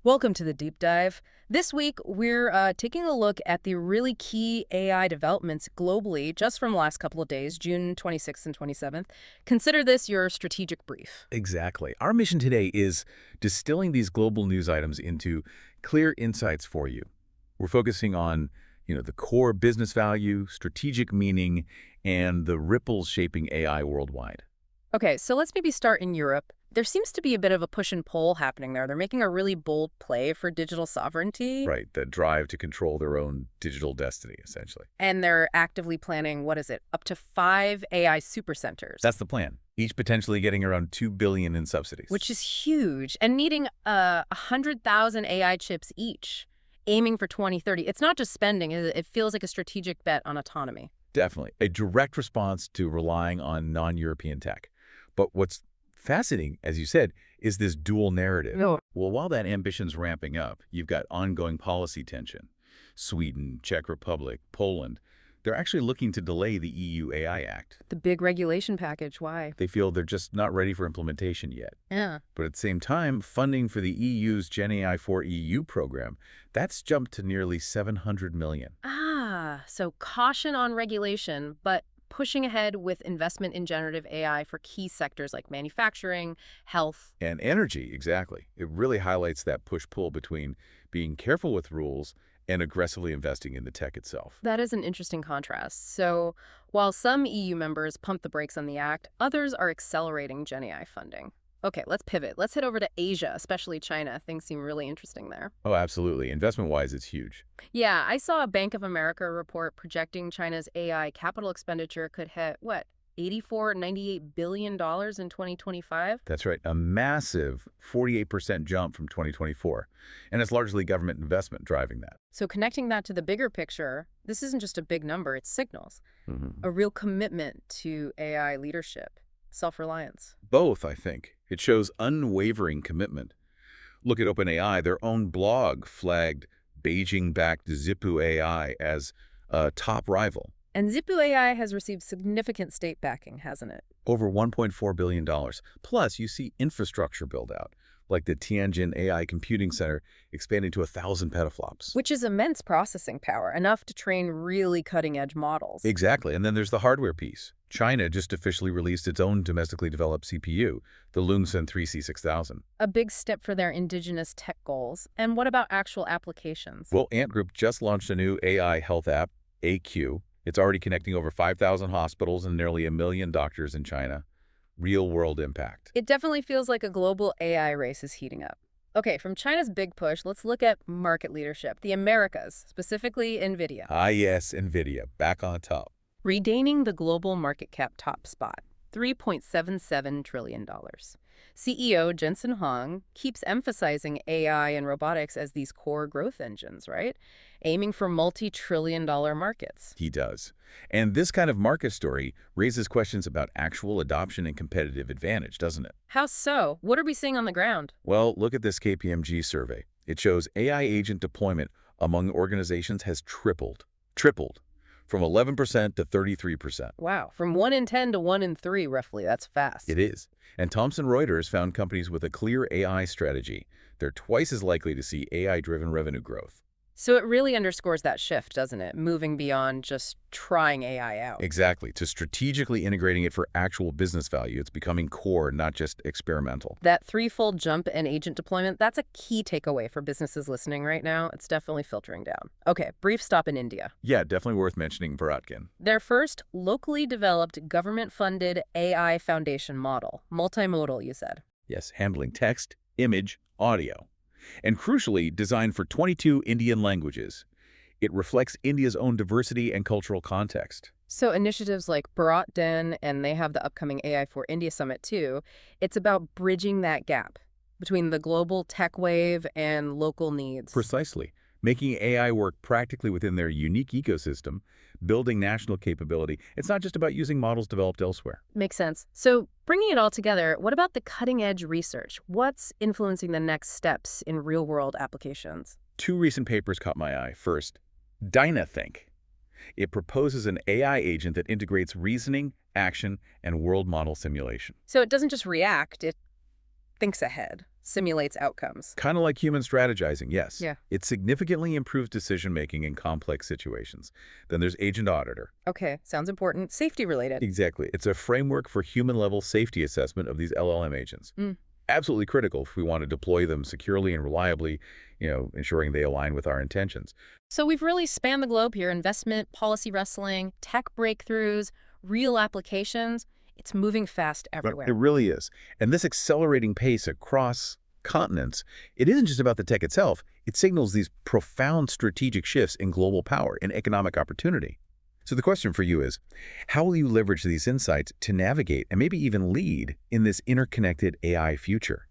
Welcome to the deep dive. This week, we're taking a look at the really key AI developments globally just from the last couple of days, June 26th and 27th. Consider this your strategic brief. Exactly. Our mission today is distilling these global news items into clear insights for you. We're focusing on, the core business value, strategic meaning, and the ripples shaping AI worldwide. Okay, so let's maybe start in Europe. There seems to be a bit of a push and pull happening there. They're making a really bold play for digital sovereignty, Right, that drive to control their own digital destiny, essentially. and they're actively planning, what is it, up to 5 AI supercenters. That's the plan. Each potentially getting around $2 billion in subsidies. Which is huge, and needing 100,000 AI chips each, aiming for 2030. It's not just spending, it feels like a strategic bet on autonomy. Definitely. A direct response to relying on non-European tech. But what's fascinating, as you said, is this dual narrative. No. Well, while that ambition's ramping up, you've got ongoing policy tension. Sweden, Czech Republic, Poland, they're actually looking to delay the EU AI Act. The big regulation package, why? They feel they're just not ready for implementation yet. Yeah. But at the same time, funding for the EU's Gen AI for EU program, that's jumped to nearly $700 million. So caution on regulation, but pushing ahead with investment in generative AI for key sectors like manufacturing, health. And energy, exactly. It really highlights that push-pull between being careful with rules and aggressively investing in the tech itself. That is an interesting contrast. So while some EU members pump the brakes on the act, others are accelerating Gen AI funding. Okay, let's pivot. Let's head over to Asia, especially China. Things seem really interesting there. Oh, absolutely. Investment-wise, it's huge. Yeah, I saw a Bank of America report projecting China's AI capital expenditure could hit, what, $94, $98 billion in 2025? That's right, a massive 48% jump from 2024. And it's largely government investment driving that. So connecting that to the bigger picture, this isn't just a big number, it signals Mm-hmm. a real commitment to AI leadership, self-reliance. Both, I think. It shows unwavering commitment. Look at OpenAI. Their own blog flagged Beijing-backed Zhipu AI as a top rival. And Zhipu AI has received significant state backing, hasn't it? Over $1.4 billion. Plus, you see infrastructure build-out, like the Tianjin AI Computing Center expanding to 1,000 petaflops. Which is immense processing power, enough to train really cutting-edge models. Exactly. And then there's the hardware piece. China just officially released its own domestically developed CPU, the Loongson 3C6000. A big step for their indigenous tech goals. And what about actual applications? Well, Ant Group just launched a new AI health app, AQ. It's already connecting over 5,000 hospitals and nearly 1 million doctors in China. Real-world impact. It definitely feels like a global AI race is heating up. Okay, from China's big push, let's look at market leadership. The Americas, specifically Nvidia. Ah, yes, Nvidia, back on top. Regaining the global market cap top spot, $3.77 trillion. CEO Jensen Huang keeps emphasizing AI and robotics as these core growth engines, right? Aiming for multi-trillion-dollar markets. He does. And this kind of market story raises questions about actual adoption and competitive advantage, doesn't it? How so? What are we seeing on the ground? Well, look at this KPMG survey. It shows AI agent deployment among organizations has tripled, from 11% to 33%. Wow, from 1 in 10 to 1 in 3, roughly. That's fast. It is. And Thomson Reuters found companies with a clear AI strategy. They're twice as likely to see AI-driven revenue growth. So it really underscores that shift, doesn't it? Moving beyond just trying AI out. Exactly. To strategically integrating it for actual business value, it's becoming core, not just experimental. That threefold jump in agent deployment, that's a key takeaway for businesses listening right now. It's definitely filtering down. Okay, brief stop in India. Yeah, definitely worth mentioning Bharatkin. Their first locally developed government-funded AI foundation model. Multimodal, you said. Yes, handling text, image, audio. And crucially, designed for 22 Indian languages. It reflects India's own diversity and cultural context. So initiatives like Bharat Den, and they have the upcoming AI for India Summit too, it's about bridging that gap between the global tech wave and local needs. Precisely. Making AI work practically within their unique ecosystem, building national capability. It's not just about using models developed elsewhere. Makes sense. So bringing it all together, what about the cutting-edge research? What's influencing the next steps in real-world applications? 2 recent papers caught my eye. First, DynaThink. It proposes an AI agent that integrates reasoning, action, and world model simulation. So it doesn't just react, it thinks ahead. simulates outcomes. Kind of like human strategizing, yes. Yeah. It significantly improves decision-making in complex situations. Then there's Agent Auditor. Okay, sounds important. Safety related. Exactly. It's a framework for human-level safety assessment of these LLM agents. Mm. Absolutely critical if we want to deploy them securely and reliably, ensuring they align with our intentions. So we've really spanned the globe here: investment, policy wrestling, tech breakthroughs, real applications. It's moving fast But everywhere. it really is. And this accelerating pace across continents, it isn't just about the tech itself. It signals these profound strategic shifts in global power and economic opportunity. So the question for you is, how will you leverage these insights to navigate and maybe even lead in this interconnected AI future?